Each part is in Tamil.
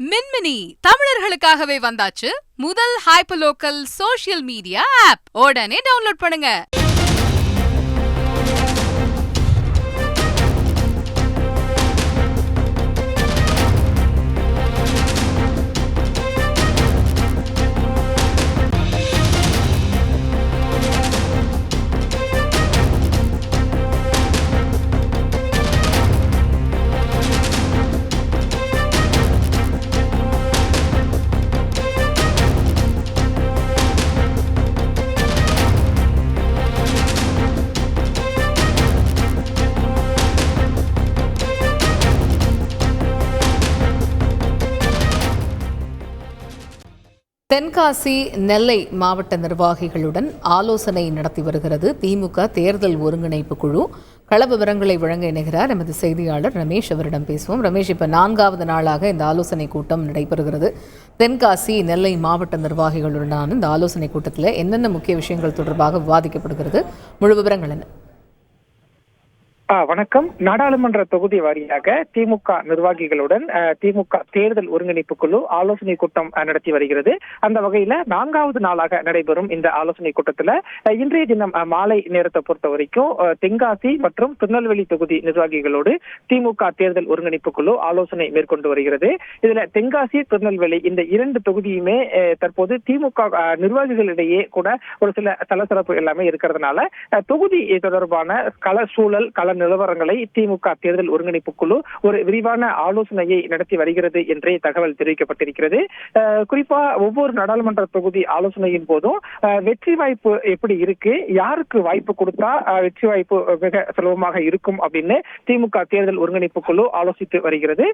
மின்மினி தமிழர்களுக்காகவே வந்தாச்சு முதல் hyper local social media app. உடனே டவுன்லோட் பண்ணுங்க. தென்காசி நெல்லை மாவட்ட நிர்வாகிகளுடன் ஆலோசனை நடத்தி வருகிறது திமுக தேர்தல் ஒருங்கிணைப்பு குழு. கள விவரங்களை வழங்க இணைகிறார் எமது செய்தியாளர் ரமேஷ். அவரிடம் பேசுவோம். ரமேஷ், இப்போ 4வது நாளாக இந்த ஆலோசனை கூட்டம் நடைபெறுகிறது. தென்காசி நெல்லை மாவட்ட நிர்வாகிகளுடனான இந்த ஆலோசனை கூட்டத்தில் என்னென்ன முக்கிய விஷயங்கள் தொடர்பாக விவாதிக்கப்படுகிறது? முழு விவரங்கள் என்ன? வணக்கம். நாடாளுமன்ற தொகுதி வாரியாக திமுக நிர்வாகிகளுடன் திமுக தேர்தல் ஒருங்கிணைப்பு குழு ஆலோசனை கூட்டம் நடத்தி வருகிறது. அந்த வகையில 4வது நாளாக நடைபெறும் இந்த ஆலோசனை கூட்டத்துல இன்றைய தினம் மாலை நேரத்தை பொறுத்த வரைக்கும் தென்காசி மற்றும் திருநெல்வேலி தொகுதி நிர்வாகிகளோடு திமுக தேர்தல் ஒருங்கிணைப்பு குழு ஆலோசனை மேற்கொண்டு வருகிறது. இதுல தென்காசி திருநெல்வேலி இந்த 2 தொகுதியுமே தற்போது திமுக நிர்வாகிகளிடையே கூட ஒரு சில சலசலப்பு எல்லாமே இருக்கிறதுனால தொகுதி தொடர்பான கள சூழல் கள நிலவரங்களை திமுக தேர்தல் ஒருங்கிணைப்பு குழு ஒரு விரிவான ஆலோசனையை நடத்தி வருகிறது என்றே தகவல் தெரிவிக்கப்பட்டிருக்கிறது. குறிப்பா ஒவ்வொரு நாடாளுமன்ற தொகுதி ஆலோசனையின் போதும் வெற்றி வாய்ப்பு எப்படி இருக்கு, யாருக்கு வாய்ப்பு கொடுத்தா வெற்றி வாய்ப்பு மிக சுலபமாக இருக்கும் அப்படின்னு திமுக தேர்தல் ஒருங்கிணைப்பு குழு ஆலோசித்து வருகிறது.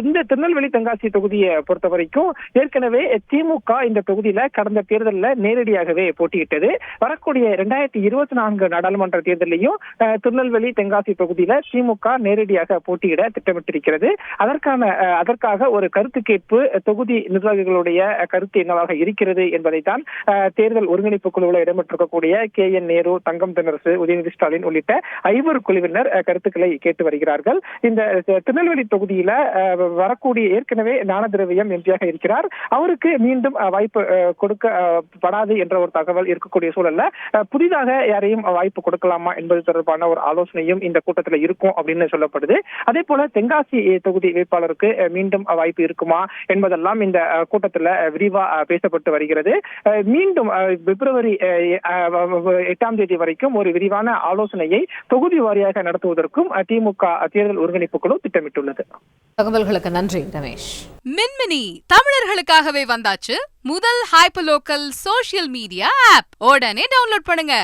இந்த திருநெல்வேலி தென்காசி தொகுதியை பொறுத்த வரைக்கும் ஏற்கனவே திமுக இந்த தொகுதியில கடந்த தேர்தலில் நேரடியாகவே போட்டியிட்டது. வரக்கூடிய 2024 நாடாளுமன்ற தேர்தலையும் திருநெல்வேலி தென்காசி தொகுதியில திமுக நேரடியாக போட்டியிட திட்டமிட்டிருக்கிறது. அதற்காக ஒரு கருத்து கேட்பு தொகுதி நிர்வாகிகளுடைய கருத்து என்னவாக இருக்கிறது என்பதைத்தான் தேர்தல் ஒருங்கிணைப்பு குழுவில் இடம்பெற்றிருக்கக்கூடிய KN நேரு, தங்கம் தென்னரசு, உதயநிதி ஸ்டாலின் உள்ளிட்ட 5 குழுவினர் கருத்துக்களை கேட்டு வருகிறார்கள். இந்த திருநெல்வேலி தொகுதியில வரக்கூடிய ஏற்கனவே ஞான திரவியம் எம்பியாக இருக்கிறார். அவருக்கு மீண்டும் வாய்ப்பு கொடுக்கப்படாது என்ற ஒரு தகவல் இருக்கக்கூடிய சூழல்ல புதிதாக யாரையும் வாய்ப்பு கொடுக்கலாமா என்பது தொடர்பான ஒரு ஆலோசனையும் இந்த கூட்டத்தில் இருக்கும் அப்படின்னு சொல்லப்படுது. அதே போல தென்காசி தொகுதி வேட்பாளருக்கு மீண்டும் வாய்ப்பு இருக்குமா என்பதெல்லாம் இந்த கூட்டத்தில் விரிவா பேசப்பட்டு வருகிறது. மீண்டும் பிப்ரவரி 8ஆம் தேதி வரைக்கும் ஒரு விரிவான ஆலோசனையை தொகுதி வாரியாக நடத்துவதற்கும் திமுக தேர்தல் ஒருங்கிணைப்பு குழு திட்டமிட்டுள்ளது. தகவல்களுக்கு நன்றி ரமேஷ். மின்மினி தமிழர்களுக்காகவே வந்தாச்சு முதல் hyper local social media app. உடனே டவுன்லோட் பண்ணுங்க.